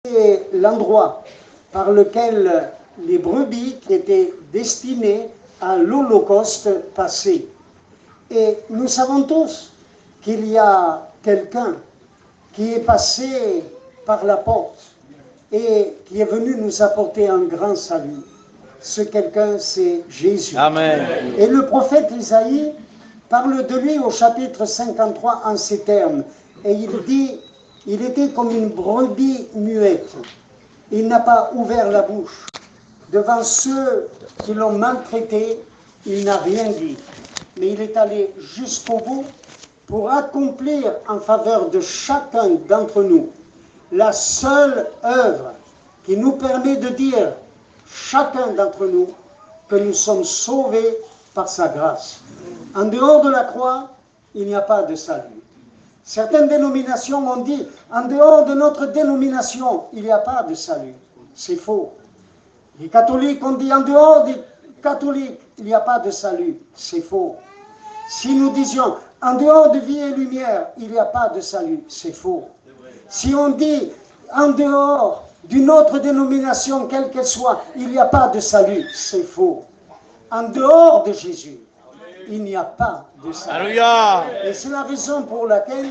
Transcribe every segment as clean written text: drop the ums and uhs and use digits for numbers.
C'est l'endroit par lequel les brebis qui étaient destinées à l'Holocauste passé. Et nous savons tous qu'il y a quelqu'un qui est passé par la porte et qui est venu nous apporter un grand salut. Ce quelqu'un, c'est Jésus. Amen. Et le prophète Isaïe parle de lui au chapitre 53 en ces termes. Et il dit, il était comme une brebis muette. Il n'a pas ouvert la bouche. Devant ceux qui l'ont maltraité, il n'a rien dit. Mais il est allé jusqu'au bout pour accomplir en faveur de chacun d'entre nous la seule œuvre qui nous permet de dire, chacun d'entre nous, que nous sommes sauvés par sa grâce. En dehors de la croix, il n'y a pas de salut. Certaines dénominations ont dit, en dehors de notre dénomination, il n'y a pas de salut. C'est faux. Les catholiques ont dit, en dehors des catholiques, il n'y a pas de salut. C'est faux. Si nous disions, en dehors de vie et lumière, il n'y a pas de salut. C'est faux. Si on dit, en dehors d'une autre dénomination, quelle qu'elle soit, il n'y a pas de salut. C'est faux. En dehors de Jésus, il n'y a pas de salut. Alléluia. Et c'est la raison pour laquelle,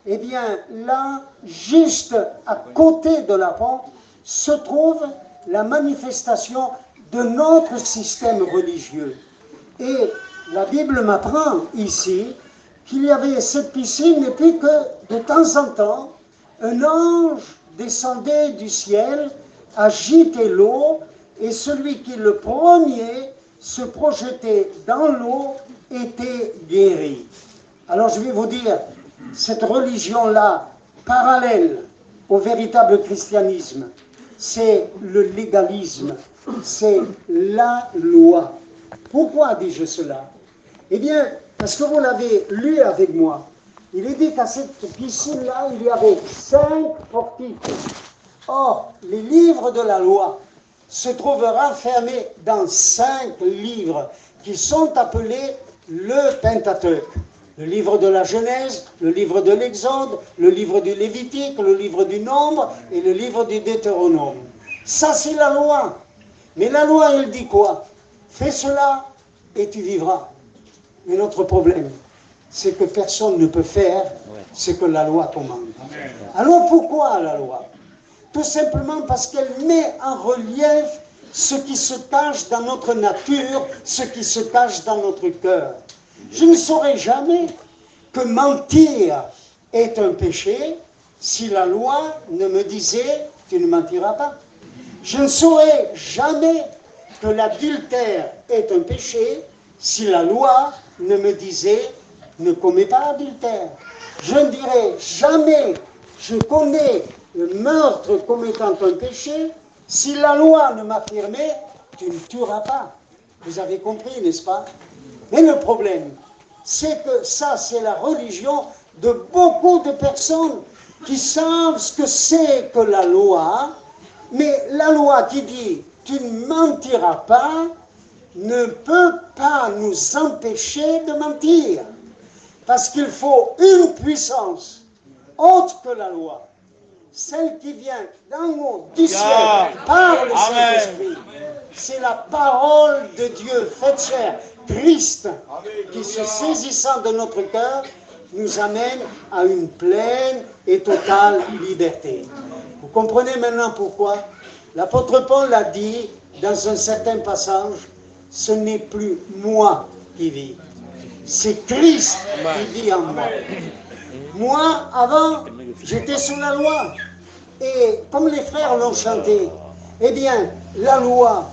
eh bien, là, juste à côté de la porte, se trouve la manifestation de notre système religieux. Et la Bible m'apprend ici qu'il y avait cette piscine et puis que de temps en temps, un ange descendait du ciel, agitait l'eau et celui qui le premier se projetait dans l'eau était guéri. Alors je vais vous dire, cette religion-là, parallèle au véritable christianisme, c'est le légalisme, c'est la loi. Pourquoi dis-je cela? Eh bien, parce que vous l'avez lu avec moi. Il est dit qu'à cette piscine-là, il y avait 5 portiques. Or, les livres de la loi se trouvent renfermés dans 5 livres qui sont appelés le Pentateuque. Le livre de la Genèse, le livre de l'Exode, le livre du Lévitique, le livre du Nombre et le livre du Deutéronome. Ça, c'est la loi. Mais la loi, elle dit quoi? Fais cela et tu vivras. Mais notre problème, c'est que personne ne peut faire ce que la loi commande. Alors pourquoi la loi? Tout simplement parce qu'elle met en relief ce qui se cache dans notre nature, ce qui se cache dans notre cœur. Je ne saurais jamais que mentir est un péché si la loi ne me disait « tu ne mentiras pas ». Je ne saurais jamais que l'adultère est un péché si la loi ne me disait « ne commets pas adultère ». Je ne dirais jamais « je connais le meurtre comme étant un péché » si la loi ne m'affirmait « tu ne tueras pas ». Vous avez compris, n'est-ce pas? Mais le problème, c'est que ça, c'est la religion de beaucoup de personnes qui savent ce que c'est que la loi, mais la loi qui dit « tu ne mentiras pas » ne peut pas nous empêcher de mentir. Parce qu'il faut une puissance autre que la loi, celle qui vient d'en haut du ciel par le Saint-Esprit. C'est la parole de Dieu faite chair, Christ, qui se saisissant de notre cœur, nous amène à une pleine et totale liberté. Vous comprenez maintenant pourquoi l'apôtre Paul a dit dans un certain passage, ce n'est plus moi qui vis, c'est Christ qui vit en moi. Moi, avant, j'étais sous la loi. Et comme les frères l'ont chanté, eh bien, la loi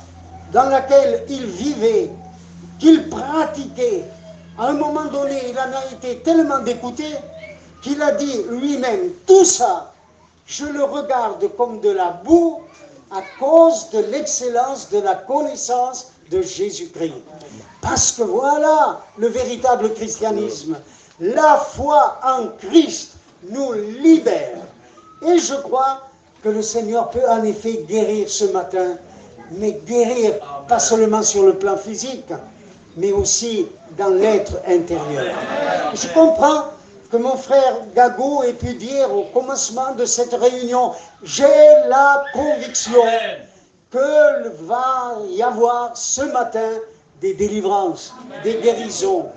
dans laquelle il vivait, qu'il pratiquait, à un moment donné, il en a été tellement dégoûté qu'il a dit lui-même, tout ça, je le regarde comme de la boue à cause de l'excellence de la connaissance de Jésus-Christ. Parce que voilà le véritable christianisme. La foi en Christ nous libère. Et je crois que le Seigneur peut en effet guérir ce matin, mais guérir pas seulement sur le plan physique, mais aussi dans l'être intérieur. Je comprends que mon frère Gago ait pu dire au commencement de cette réunion. J'ai la conviction que va y avoir ce matin des délivrances, des guérisons.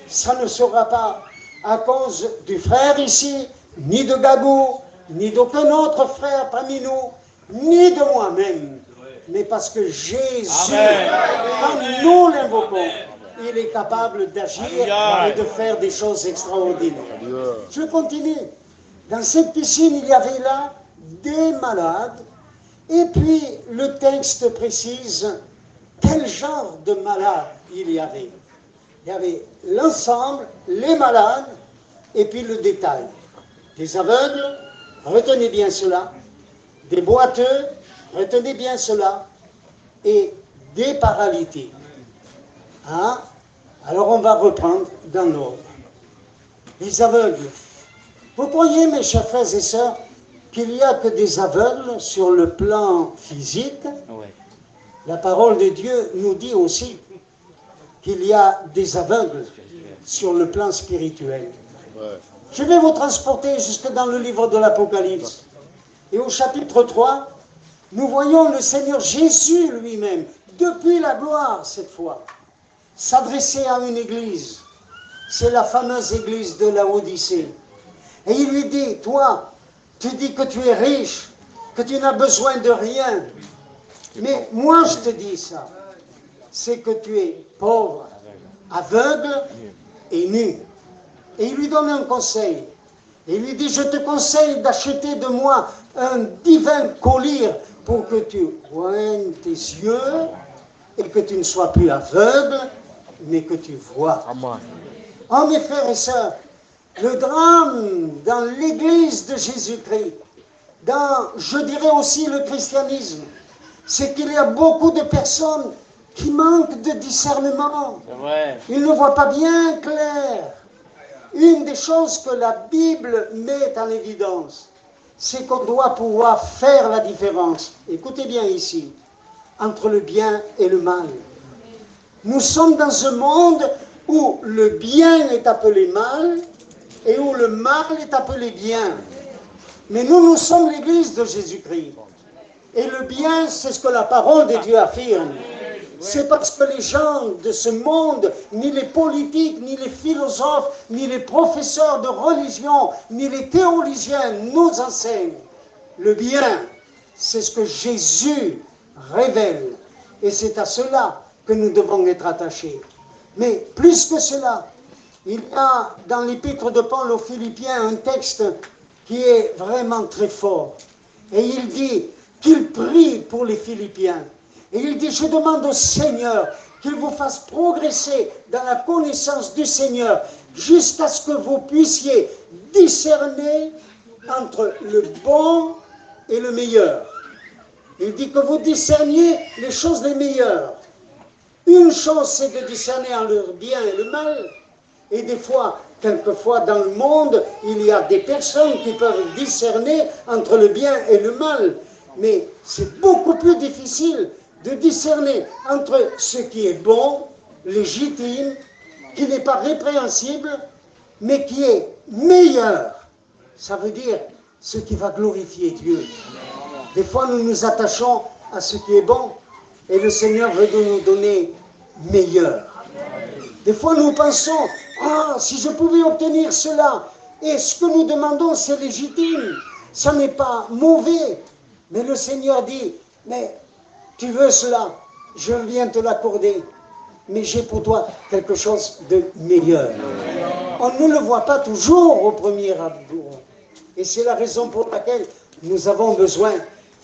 Ça ne sera pas à cause du frère ici, ni de Gago, ni d'aucun autre frère parmi nous, ni de moi-même, mais parce que Jésus, quand nous l'invoquons, il est capable d'agir et de faire des choses extraordinaires. Je continue. Dans cette piscine, il y avait là des malades, et puis le texte précise quel genre de malades il y avait. Il y avait l'ensemble, les malades, et puis le détail. Des aveugles, retenez bien cela, des boiteux, retenez bien cela, et des paralytiques. Hein? Alors on va reprendre dans l'ordre. Les aveugles. Vous croyez, mes chers frères et sœurs, qu'il n'y a que des aveugles sur le plan physique? Oui. La parole de Dieu nous dit aussi qu'il y a des aveugles sur le plan spirituel. Ouais. Je vais vous transporter jusque dans le livre de l'Apocalypse. Et au chapitre 3, nous voyons le Seigneur Jésus lui-même, depuis la gloire cette fois, s'adresser à une église. C'est la fameuse église de Laodicée. Et il lui dit, toi, tu dis que tu es riche, que tu n'as besoin de rien. Mais moi je te dis ça, c'est que tu es pauvre, aveugle et nu. Et il lui donne un conseil. Et il lui dit, je te conseille d'acheter de moi un divin collier pour que tu oignes tes yeux et que tu ne sois plus aveugle, mais que tu vois. Oh mes frères et sœurs, le drame dans l'église de Jésus-Christ, dans, je dirais aussi, le christianisme, c'est qu'il y a beaucoup de personnes qui manquent de discernement. Ils ne voient pas bien clair. Une des choses que la Bible met en évidence, c'est qu'on doit pouvoir faire la différence. Écoutez bien ici, entre le bien et le mal. Nous sommes dans un monde où le bien est appelé mal et où le mal est appelé bien. Mais nous sommes l'église de Jésus-Christ. Et le bien, c'est ce que la parole de Dieu affirme. C'est parce que les gens de ce monde, ni les politiques, ni les philosophes, ni les professeurs de religion, ni les théologiens nous enseignent. Le bien, c'est ce que Jésus révèle. Et c'est à cela que nous devons être attachés. Mais plus que cela, il y a dans l'épître de Paul aux Philippiens un texte qui est vraiment très fort. Et il dit qu'il prie pour les Philippiens. Et il dit, je demande au Seigneur qu'il vous fasse progresser dans la connaissance du Seigneur jusqu'à ce que vous puissiez discerner entre le bon et le meilleur. Il dit que vous discerniez les choses les meilleures. Une chose, c'est de discerner entre le bien et le mal. Et des fois, quelquefois dans le monde, il y a des personnes qui peuvent discerner entre le bien et le mal. Mais c'est beaucoup plus difficile de discerner entre ce qui est bon, légitime, qui n'est pas répréhensible, mais qui est meilleur. Ça veut dire ce qui va glorifier Dieu. Des fois, nous nous attachons à ce qui est bon, et le Seigneur veut nous donner meilleur. Des fois, nous pensons, ah, si je pouvais obtenir cela, et ce que nous demandons, c'est légitime, ça n'est pas mauvais. Mais le Seigneur dit, mais tu veux cela, je viens te l'accorder, mais j'ai pour toi quelque chose de meilleur. On ne le voit pas toujours au premier abord. Et c'est la raison pour laquelle nous avons besoin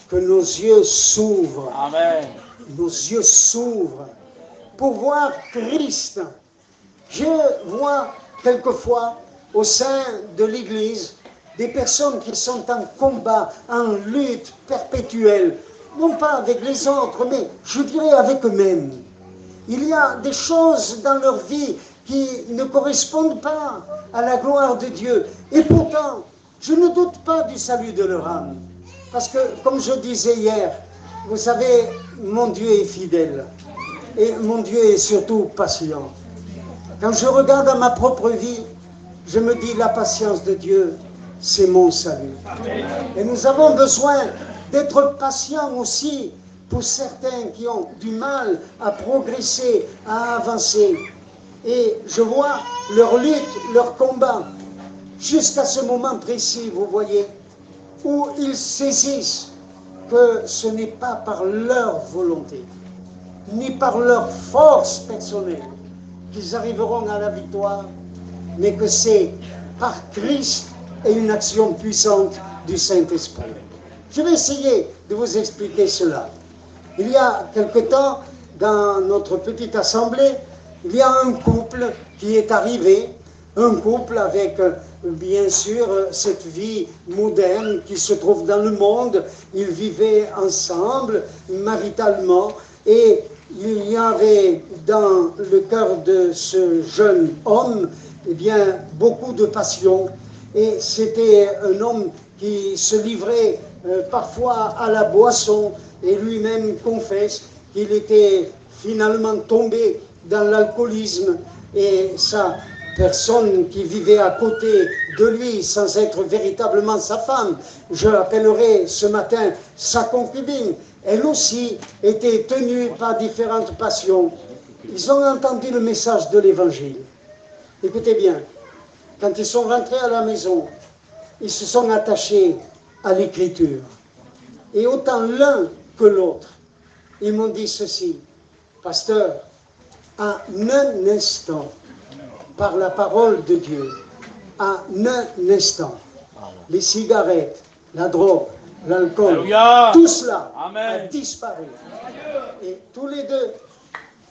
que nos yeux s'ouvrent. Amen. Nos yeux s'ouvrent pour voir Christ. Je vois quelquefois au sein de l'Église des personnes qui sont en combat, en lutte perpétuelle, non pas avec les autres, mais je dirais avec eux-mêmes. Il y a des choses dans leur vie qui ne correspondent pas à la gloire de Dieu. Et pourtant, je ne doute pas du salut de leur âme. Parce que, comme je disais hier, vous savez, mon Dieu est fidèle. Et mon Dieu est surtout patient. Quand je regarde à ma propre vie, je me dis, la patience de Dieu, c'est mon salut. Et nous avons besoin d'être patients aussi pour certains qui ont du mal à progresser, à avancer. Et je vois leur lutte, leur combat, jusqu'à ce moment précis, vous voyez, où ils saisissent que ce n'est pas par leur volonté, ni par leur force personnelle qu'ils arriveront à la victoire, mais que c'est par Christ et une action puissante du Saint-Esprit. Je vais essayer de vous expliquer cela. Il y a quelque temps, dans notre petite assemblée, il y a un couple qui est arrivé, un couple avec, bien sûr, cette vie moderne qui se trouve dans le monde. Ils vivaient ensemble, maritalement, et il y avait dans le cœur de ce jeune homme, eh bien, beaucoup de passion. Et c'était un homme qui se livrait parfois à la boisson, et lui-même confesse qu'il était finalement tombé dans l'alcoolisme, et sa personne qui vivait à côté de lui sans être véritablement sa femme, je l'appellerai ce matin sa concubine, elle aussi était tenue par différentes passions. Ils ont entendu le message de l'Évangile. Écoutez bien, quand ils sont rentrés à la maison, ils se sont attachés à l'Écriture. Et autant l'un que l'autre, ils m'ont dit ceci: pasteur, à un instant, par la parole de Dieu, à un instant, les cigarettes, la drogue, l'alcool, tout cela a disparu. Et tous les deux,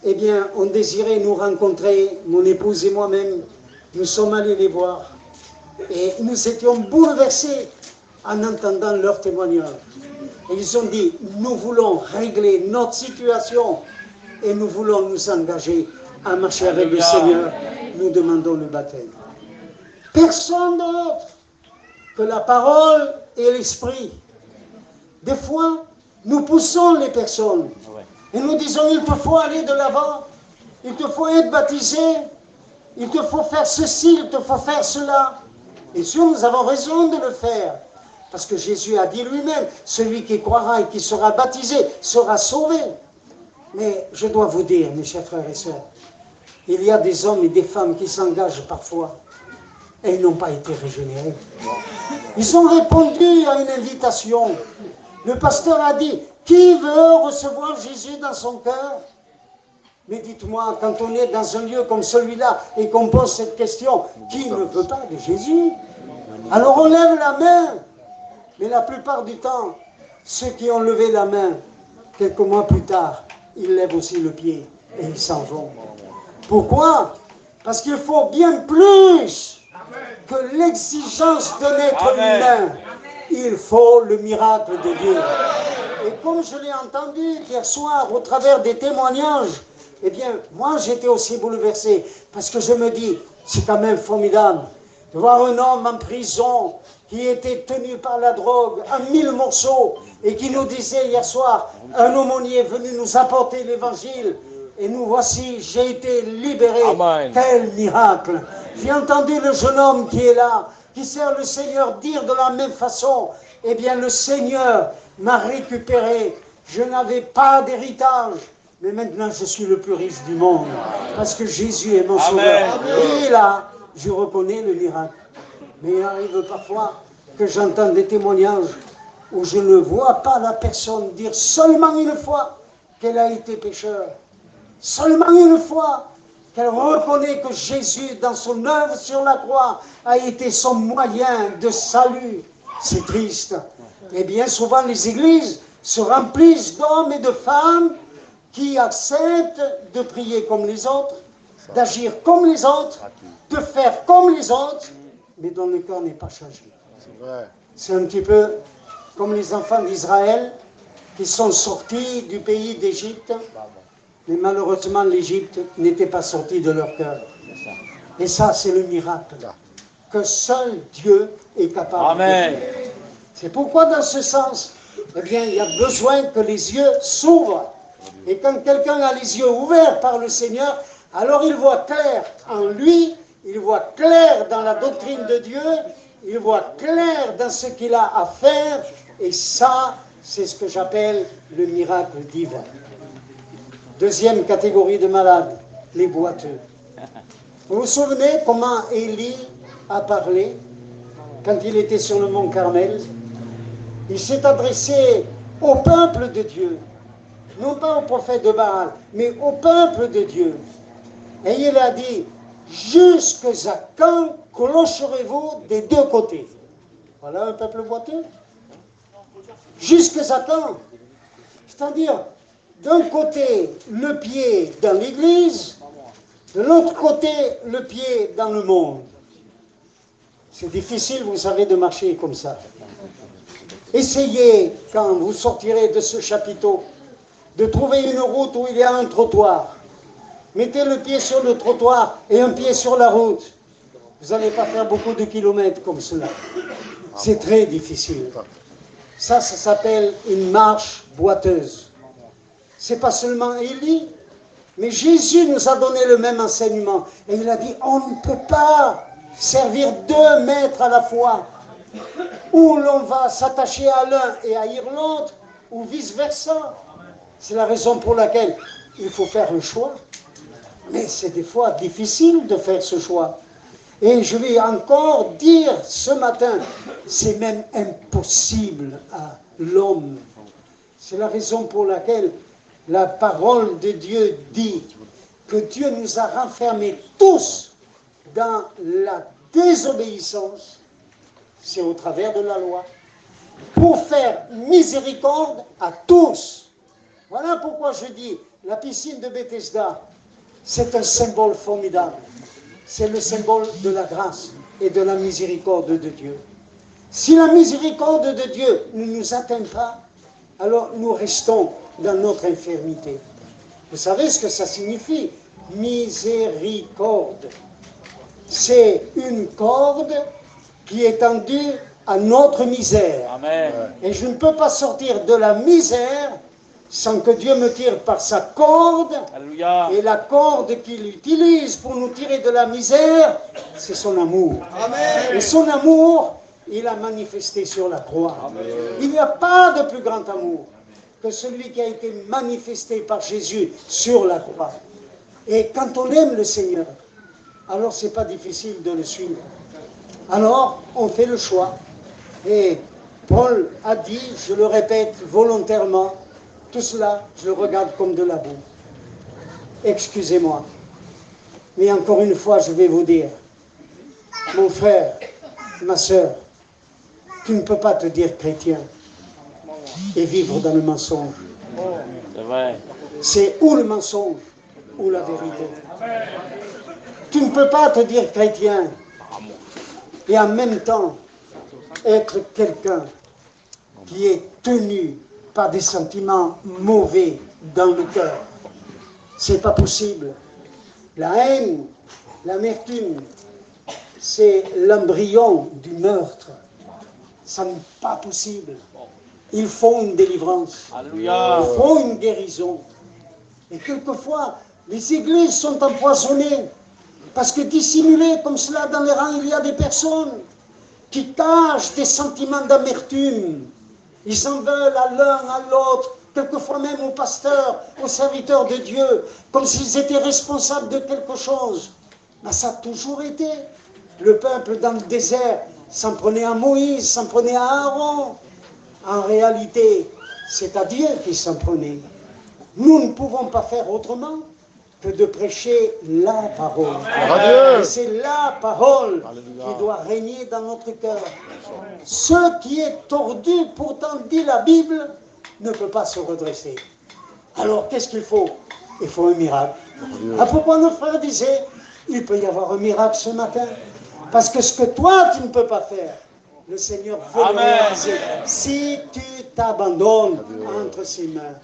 eh bien, on désirait nous rencontrer, mon épouse et moi-même. Nous sommes allés les voir et nous étions bouleversés en entendant leur témoignage. Et ils ont dit, nous voulons régler notre situation et nous voulons nous engager à marcher avec le Seigneur. Nous demandons le baptême. Personne d'autre que la parole et l'esprit. Des fois, nous poussons les personnes et nous disons, il te faut aller de l'avant, il te faut être baptisé, il te faut faire ceci, il te faut faire cela. Et sûr, nous avons raison de le faire. Parce que Jésus a dit lui-même, celui qui croira et qui sera baptisé sera sauvé. Mais je dois vous dire, mes chers frères et sœurs, il y a des hommes et des femmes qui s'engagent parfois et ils n'ont pas été régénérés. Ils ont répondu à une invitation. Le pasteur a dit, qui veut recevoir Jésus dans son cœur? Mais dites-moi, quand on est dans un lieu comme celui-là et qu'on pose cette question, qui ne veut pas de Jésus? Alors on lève la main. Mais la plupart du temps, ceux qui ont levé la main, quelques mois plus tard, ils lèvent aussi le pied et ils s'en vont. Pourquoi? Parce qu'il faut bien plus que l'exigence d'un être humain. Il faut le miracle de Dieu. Et comme je l'ai entendu hier soir au travers des témoignages, eh bien, moi j'étais aussi bouleversé, parce que je me dis, c'est quand même formidable de voir un homme en prison qui était tenu par la drogue en 1000 morceaux et qui nous disait hier soir, un aumônier est venu nous apporter l'évangile et nous voici, j'ai été libéré. Amen. Quel miracle! J'ai entendu le jeune homme qui est là, qui sert le Seigneur, dire de la même façon, eh bien le Seigneur m'a récupéré, je n'avais pas d'héritage, mais maintenant je suis le plus riche du monde, parce que Jésus est mon sauveur. Et là, je reconnais le miracle. Mais il arrive parfois que j'entends des témoignages où je ne vois pas la personne dire seulement une fois qu'elle a été pécheur. Seulement une fois qu'elle reconnaît que Jésus, dans son œuvre sur la croix, a été son moyen de salut. C'est triste. Et bien souvent, les églises se remplissent d'hommes et de femmes qui acceptent de prier comme les autres, d'agir comme les autres, de faire comme les autres, mais dont le cœur n'est pas changé. C'est un petit peu comme les enfants d'Israël qui sont sortis du pays d'Égypte, mais malheureusement l'Égypte n'était pas sortie de leur cœur. Et ça, c'est le miracle que seul Dieu est capable de faire. C'est pourquoi, dans ce sens, eh bien, il y a besoin que les yeux s'ouvrent. Et quand quelqu'un a les yeux ouverts par le Seigneur, alors il voit clair en lui il voit clair dans la doctrine de Dieu, il voit clair dans ce qu'il a à faire, et ça, c'est ce que j'appelle le miracle divin. Deuxième catégorie de malades, les boiteux. Vous vous souvenez comment Élie a parlé quand il était sur le mont Carmel? Il s'est adressé au peuple de Dieu, non pas au prophète de Baal, mais au peuple de Dieu. Et il a dit, jusque à quand clocherez-vous des deux côtés? Voilà un peuple boiteux. Jusque à quand? C'est-à-dire, d'un côté, le pied dans l'Église, de l'autre côté, le pied dans le monde. C'est difficile, vous savez, de marcher comme ça. Essayez, quand vous sortirez de ce chapiteau, de trouver une route où il y a un trottoir. Mettez le pied sur le trottoir et un pied sur la route. Vous n'allez pas faire beaucoup de kilomètres comme cela. C'est très difficile. Ça s'appelle une marche boiteuse. C'est pas seulement Élie, mais Jésus nous a donné le même enseignement. Et il a dit, on ne peut pas servir deux maîtres à la fois. Ou l'on va s'attacher à l'un et haïr l'autre, ou vice-versa. C'est la raison pour laquelle il faut faire le choix. Mais c'est des fois difficile de faire ce choix. Et je vais encore dire ce matin, c'est même impossible à l'homme. C'est la raison pour laquelle la parole de Dieu dit que Dieu nous a renfermés tous dans la désobéissance. C'est au travers de la loi. Pour faire miséricorde à tous. Voilà pourquoi je dis, la piscine de Bethesda, c'est un symbole formidable. C'est le symbole de la grâce et de la miséricorde de Dieu. Si la miséricorde de Dieu ne nous atteint pas, alors nous restons dans notre infirmité. Vous savez ce que ça signifie? Miséricorde. C'est une corde qui est tendue à notre misère. Amen. Et je ne peux pas sortir de la misère sans que Dieu me tire par sa corde. Alléluia. Et la corde qu'il utilise pour nous tirer de la misère, c'est son amour. Amen. Et son amour, il a manifesté sur la croix. Amen. Il n'y a pas de plus grand amour que celui qui a été manifesté par Jésus sur la croix. Et quand on aime le Seigneur, alors c'est pas difficile de le suivre. Alors, on fait le choix. Et Paul a dit, je le répète volontairement, tout cela, je le regarde comme de la boue. Excusez-moi. Mais encore une fois, je vais vous dire, mon frère, ma sœur, tu ne peux pas te dire chrétien et vivre dans le mensonge. C'est vrai. C'est ou le mensonge ou la vérité. Tu ne peux pas te dire chrétien et en même temps être quelqu'un qui est tenu par des sentiments mauvais dans le cœur. C'est pas possible. La haine, l'amertume, c'est l'embryon du meurtre. Ça n'est pas possible. Il faut une délivrance. Alléluia. Il faut une guérison. Et quelquefois, les églises sont empoisonnées. Parce que dissimulées comme cela dans les rangs, il y a des personnes qui cachent des sentiments d'amertume. Ils en veulent à l'un, à l'autre, quelquefois même au pasteur, aux serviteurs de Dieu, comme s'ils étaient responsables de quelque chose. Mais ça a toujours été. Le peuple dans le désert s'en prenait à Moïse, s'en prenait à Aaron. En réalité, c'est à Dieu qui s'en prenait. Nous ne pouvons pas faire autrement que de prêcher la parole. Et c'est la parole qui doit régner dans notre cœur. Ce qui est tordu, pourtant dit la Bible, ne peut pas se redresser. Alors qu'est-ce qu'il faut? Il faut un miracle. Ah, pourquoi nos frères disaient, il peut y avoir un miracle ce matin? Parce que ce que toi tu ne peux pas faire, le Seigneur veut le réaliser. Si tu t'abandonnes entre ses mains.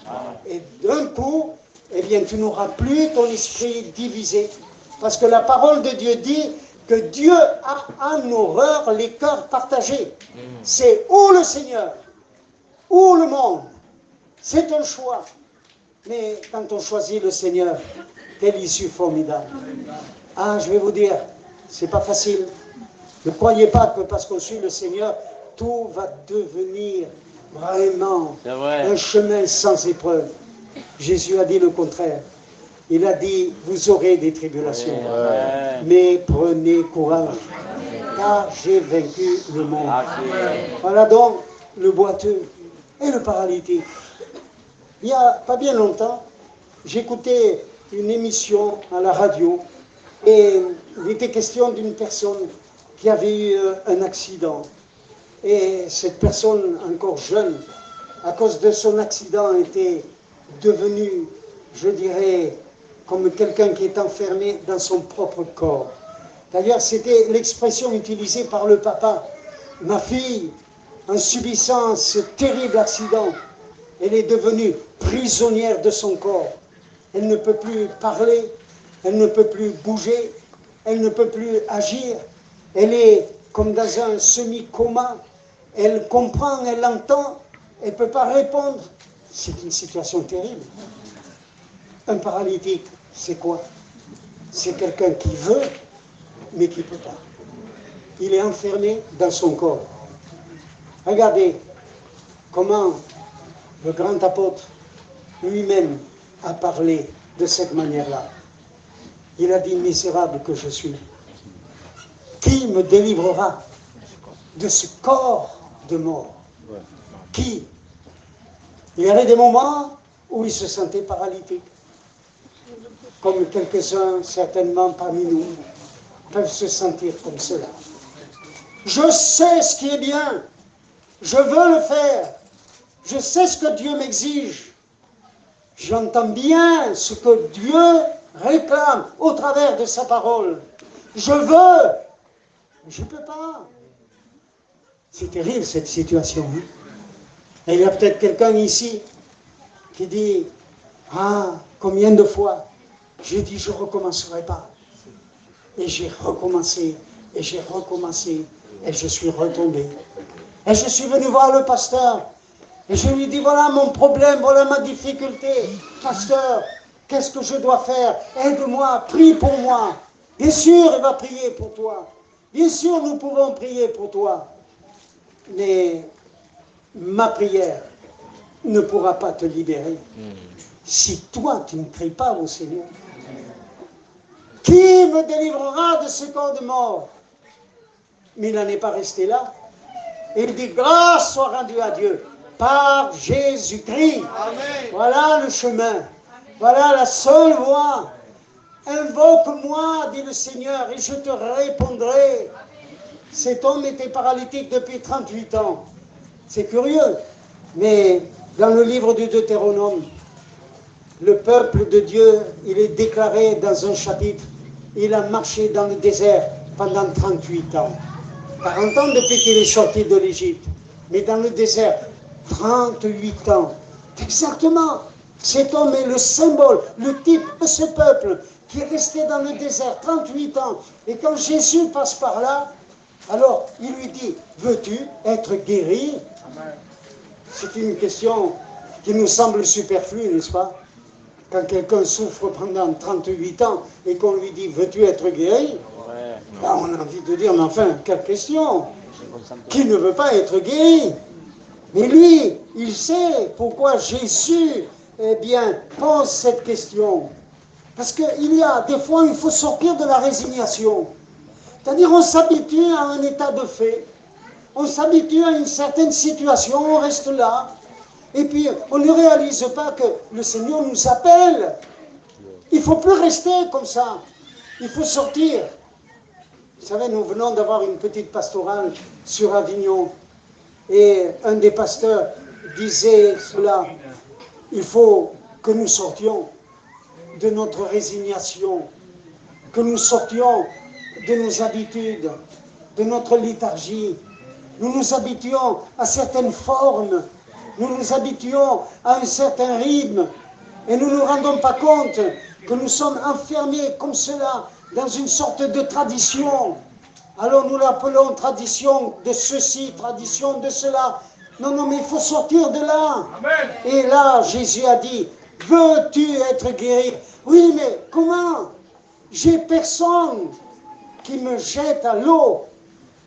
Et d'un coup, eh bien, tu n'auras plus ton esprit divisé. Parce que la parole de Dieu dit que Dieu a en horreur les cœurs partagés. C'est ou le Seigneur, ou le monde. C'est un choix. Mais quand on choisit le Seigneur, quelle issue formidable. Ah, je vais vous dire, C'est pas facile. Ne croyez pas que parce qu'on suit le Seigneur, tout va devenir vraiment un chemin sans épreuve. Jésus a dit le contraire. Il a dit, vous aurez des tribulations, mais prenez courage, car j'ai vaincu le monde. Voilà donc le boiteux et le paralytique. Il n'y a pas bien longtemps, j'écoutais une émission à la radio et il était question d'une personne qui avait eu un accident. Et cette personne, encore jeune, à cause de son accident, était devenue, je dirais, comme quelqu'un qui est enfermé dans son propre corps. D'ailleurs, c'était l'expression utilisée par le papa. Ma fille, en subissant ce terrible accident, elle est devenue prisonnière de son corps. Elle ne peut plus parler, elle ne peut plus bouger, elle ne peut plus agir. Elle est comme dans un semi-coma. Elle comprend, elle entend, elle ne peut pas répondre. C'est une situation terrible. Un paralytique, c'est quoi? C'est quelqu'un qui veut, mais qui ne peut pas. Il est enfermé dans son corps. Regardez comment le grand apôtre lui-même a parlé de cette manière-là. Il a dit, misérable que je suis. Qui me délivrera de ce corps de mort? Qui? Il y avait des moments où il se sentait paralytique. Comme quelques-uns, certainement parmi nous, peuvent se sentir comme cela. Je sais ce qui est bien. Je veux le faire. Je sais ce que Dieu m'exige. J'entends bien ce que Dieu réclame au travers de sa parole. Je veux. Je ne peux pas. C'est terrible cette situation. Hein? Et il y a peut-être quelqu'un ici qui dit, ah, combien de fois j'ai dit je ne recommencerai pas. Et j'ai recommencé, et j'ai recommencé, et je suis retombé. Et je suis venu voir le pasteur, et je lui dis, voilà mon problème, voilà ma difficulté. Pasteur, qu'est-ce que je dois faire? Aide-moi, prie pour moi. Bien sûr, il va prier pour toi. Bien sûr, nous pouvons prier pour toi. Mais ma prière ne pourra pas te libérer si toi, tu ne cries pas au Seigneur. Qui me délivrera de ce corps de mort? Mais il n'en est pas resté là. Il dit, grâce soit rendue à Dieu par Jésus-Christ. Voilà le chemin. Voilà la seule voie. Invoque-moi, dit le Seigneur, et je te répondrai. Cet homme était paralytique depuis 38 ans. C'est curieux. Mais dans le livre du Deutéronome, le peuple de Dieu, il est déclaré dans un chapitre, il a marché dans le désert pendant 38 ans. 40 ans depuis qu'il est sorti de l'Égypte. Mais dans le désert, 38 ans. Exactement. Cet homme est le symbole, le type de ce peuple qui est resté dans le désert 38 ans. Et quand Jésus passe par là, alors il lui dit, veux-tu être guéri? C'est une question qui nous semble superflue, n'est-ce pas? Quand quelqu'un souffre pendant 38 ans et qu'on lui dit, veux-tu être guéri? Ben, on a envie de dire, mais enfin, quelle question? Qui ne veut pas être guéri? Mais lui, il sait pourquoi Jésus, eh bien, pose cette question. Parce qu'il y a des fois, il faut sortir de la résignation. C'est-à-dire, on s'habitue à un état de fait. On s'habitue à une certaine situation, on reste là. Et puis, on ne réalise pas que le Seigneur nous appelle. Il ne faut plus rester comme ça. Il faut sortir. Vous savez, nous venons d'avoir une petite pastorale sur Avignon. Et un des pasteurs disait cela. Il faut que nous sortions de notre résignation, que nous sortions de nos habitudes, de notre léthargie. Nous nous habituons à certaines formes, nous nous habituons à un certain rythme, et nous ne nous rendons pas compte que nous sommes enfermés comme cela dans une sorte de tradition. Alors nous l'appelons tradition de ceci, tradition de cela. Non, non, mais il faut sortir de là. Amen. Et là, Jésus a dit, veux-tu être guéri? Oui, mais comment? J'ai personne qui me jette à l'eau.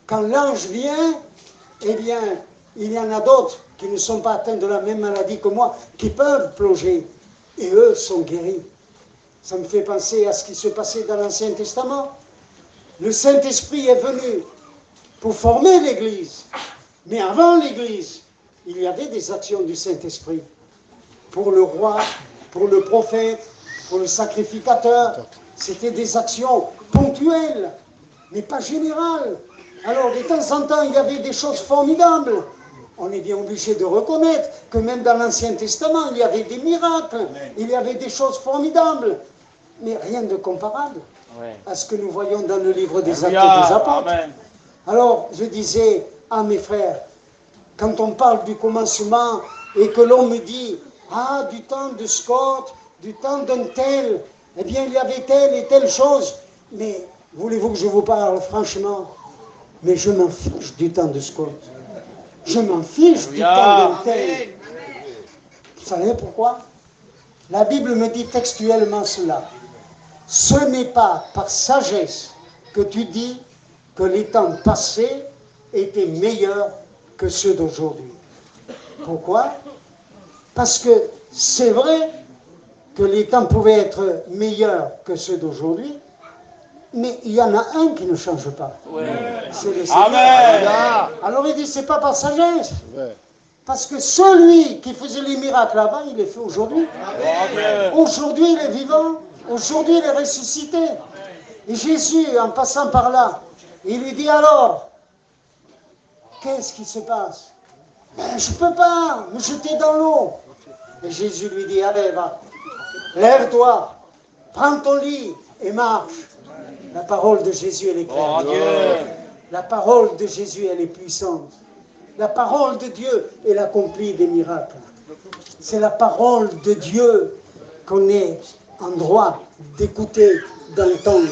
Quand l'ange vient, eh bien, il y en a d'autres qui ne sont pas atteints de la même maladie que moi, qui peuvent plonger, et eux sont guéris. Ça me fait penser à ce qui se passait dans l'Ancien Testament. Le Saint-Esprit est venu pour former l'Église. Mais avant l'Église, il y avait des actions du Saint-Esprit. Pour le roi, pour le prophète, pour le sacrificateur. C'était des actions ponctuelles, mais pas générales. Alors, de temps en temps, il y avait des choses formidables. On est bien obligé de reconnaître que même dans l'Ancien Testament, il y avait des miracles, il y avait des choses formidables, mais rien de comparable à ce que nous voyons dans le livre des Actes des Apôtres. Amen. Alors, je disais à mes frères, quand on parle du commencement et que l'on me dit « Ah, du temps de Scott, du temps d'un tel, eh bien, il y avait telle et telle chose. » Mais voulez-vous que je vous parle franchement? Mais je m'en fiche du temps de Scott. Je m'en fiche du temps d'un tel. Vous savez pourquoi? La Bible me dit textuellement cela. Ce n'est pas par sagesse que tu dis que les temps passés étaient meilleurs que ceux d'aujourd'hui. Pourquoi? Parce que c'est vrai que les temps pouvaient être meilleurs que ceux d'aujourd'hui, mais il y en a un qui ne change pas. C'est le Seigneur. Amen. Alors il dit, c'est pas par sagesse. Parce que celui qui faisait les miracles là-bas, il les fait aujourd'hui. Aujourd'hui, il est vivant. Aujourd'hui, il est ressuscité. Et Jésus, en passant par là, il lui dit alors, qu'est-ce qui se passe? Ben, je ne peux pas me jeter dans l'eau. Et Jésus lui dit, allez, va, lève-toi, prends ton lit et marche. La parole de Jésus, elle est claire. La parole de Jésus, elle est puissante. La parole de Dieu, elle accomplit des miracles. C'est la parole de Dieu qu'on est en droit d'écouter, d'entendre.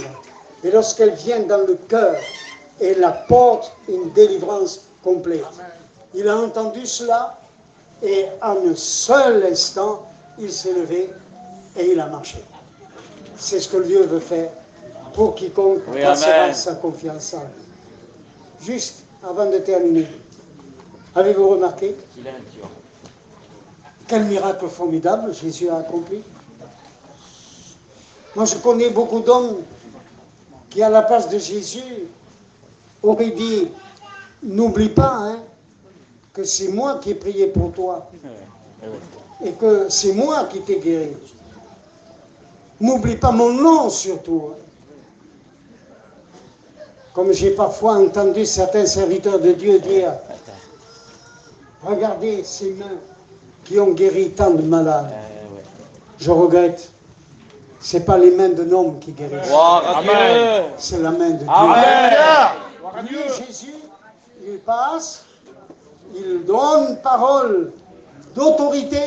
Et lorsqu'elle vient dans le cœur, elle apporte une délivrance complète. Il a entendu cela et en un seul instant, il s'est levé et il a marché. C'est ce que Dieu veut faire pour quiconque placera sa confiance en lui. Juste avant de terminer, avez-vous remarqué quel miracle formidable Jésus a accompli? Moi, je connais beaucoup d'hommes qui, à la place de Jésus, auraient dit « N'oublie pas hein, que c'est moi qui ai prié pour toi et que c'est moi qui t'ai guéri. N'oublie pas mon nom surtout. » Comme j'ai parfois entendu certains serviteurs de Dieu dire « Regardez ces mains qui ont guéri tant de malades. » Je regrette. Ce n'est pas les mains d'un homme qui guérissent. C'est la main de Dieu. Amen. Lui, Jésus, il passe, il donne parole d'autorité,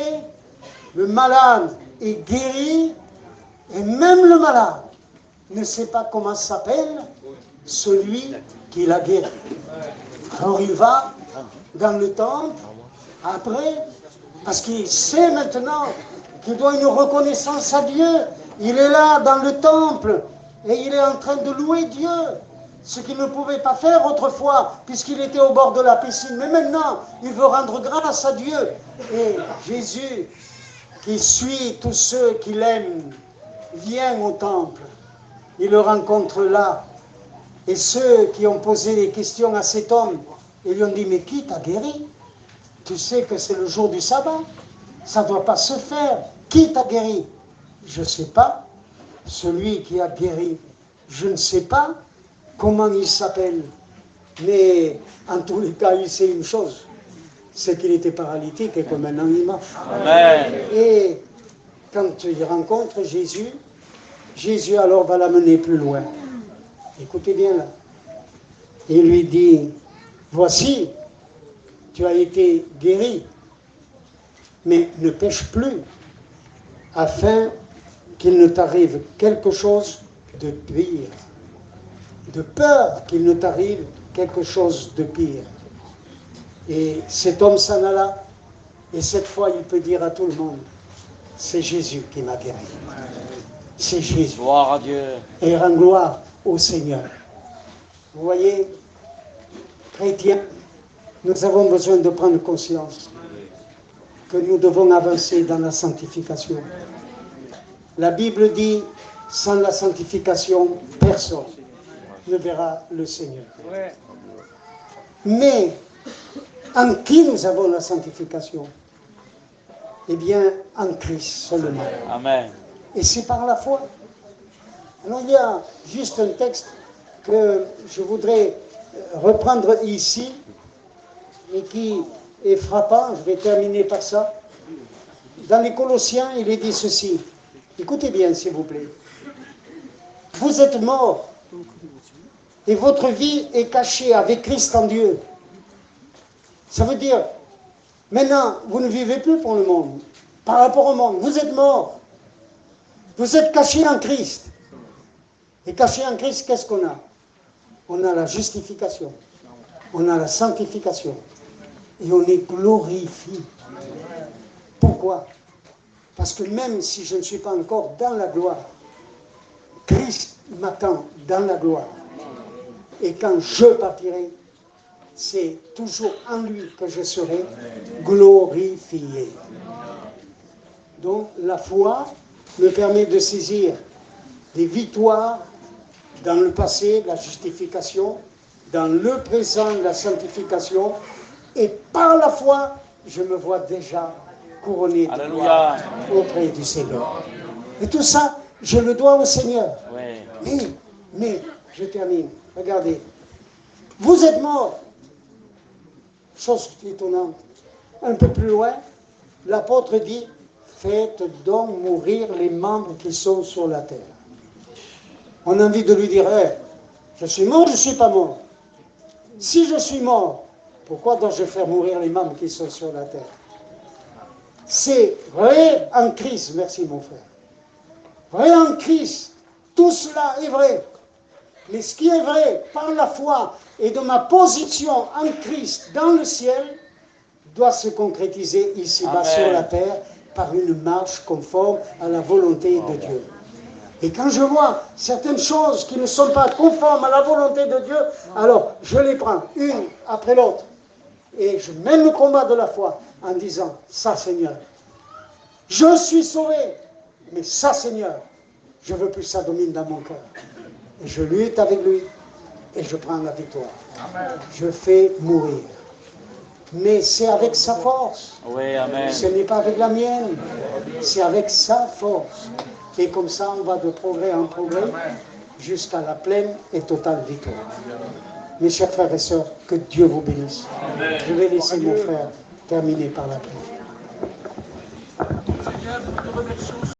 le malade est guéri, et même le malade ne sait pas comment s'appelle celui qui l'a guéri. Alors il va dans le temple, après, parce qu'il sait maintenant qu'il doit une reconnaissance à Dieu. Il est là dans le temple et il est en train de louer Dieu, ce qu'il ne pouvait pas faire autrefois puisqu'il était au bord de la piscine. Mais maintenant, il veut rendre grâce à Dieu. Et Jésus, qui suit tous ceux qui l'aiment, vient au temple. Il le rencontre là. Et ceux qui ont posé des questions à cet homme, ils lui ont dit, mais qui t'a guéri? Tu sais que c'est le jour du sabbat. Ça ne doit pas se faire. Qui t'a guéri? Je ne sais pas. Celui qui a guéri, je ne sais pas comment il s'appelle. Mais en tous les cas, il sait une chose. C'est qu'il était paralytique et que maintenant il marche. Amen. Et quand il rencontre Jésus, Jésus alors va l'amener plus loin. Écoutez bien là. Il lui dit, voici, tu as été guéri, mais ne pêche plus, afin qu'il ne t'arrive quelque chose de pire, de peur qu'il ne t'arrive quelque chose de pire. Et cet homme s'en alla, et cette fois il peut dire à tout le monde, c'est Jésus qui m'a guéri. C'est Jésus. Gloire à Dieu. Et rend gloire au Seigneur. Vous voyez, chrétiens, nous avons besoin de prendre conscience que nous devons avancer dans la sanctification. La Bible dit, sans la sanctification, personne ne verra le Seigneur. Mais, en qui nous avons la sanctification? Eh bien, en Christ seulement. Amen. Et c'est par la foi. Alors, il y a juste un texte que je voudrais reprendre ici, et qui est frappant. Je vais terminer par ça. Dans les Colossiens, il est dit ceci. Écoutez bien, s'il vous plaît. Vous êtes morts, et votre vie est cachée avec Christ en Dieu. Ça veut dire, maintenant, vous ne vivez plus pour le monde, par rapport au monde. Vous êtes morts. Vous êtes cachés en Christ. Et cachés en Christ, qu'est-ce qu'on a? On a la justification. On a la sanctification. Et on est glorifié. Pourquoi? Parce que même si je ne suis pas encore dans la gloire, Christ m'attend dans la gloire. Et quand je partirai, c'est toujours en lui que je serai glorifié. Donc la foi me permet de saisir des victoires dans le passé, la justification, dans le présent, la sanctification, et par la foi, je me vois déjà couronné de gloire auprès du Seigneur. Et tout ça, je le dois au Seigneur. Mais, je termine. Regardez. Vous êtes morts. Chose étonnante. Un peu plus loin, l'apôtre dit, faites donc mourir les membres qui sont sur la terre. On a envie de lui dire, hey, je suis mort, je ne suis pas mort. Si je suis mort, pourquoi dois-je faire mourir les membres qui sont sur la terre? C'est vrai en Christ, merci mon frère. Vrai en Christ, tout cela est vrai. Mais ce qui est vrai par la foi et de ma position en Christ dans le ciel doit se concrétiser ici-bas sur la terre par une marche conforme à la volonté de Dieu. Et quand je vois certaines choses qui ne sont pas conformes à la volonté de Dieu, alors je les prends une après l'autre. Et je mène le combat de la foi en disant, ça Seigneur, je suis sauvé, mais ça Seigneur, je veux plus ça domine dans mon cœur. Et je lutte avec lui et je prends la victoire. Je fais mourir. Mais c'est avec sa force. Oui, amen. Ce n'est pas avec la mienne, c'est avec sa force. Et comme ça, on va de progrès en progrès jusqu'à la pleine et totale victoire. Mes chers frères et sœurs, que Dieu vous bénisse. Je vais laisser mon frère terminer par la prière. Seigneur, nous te remercions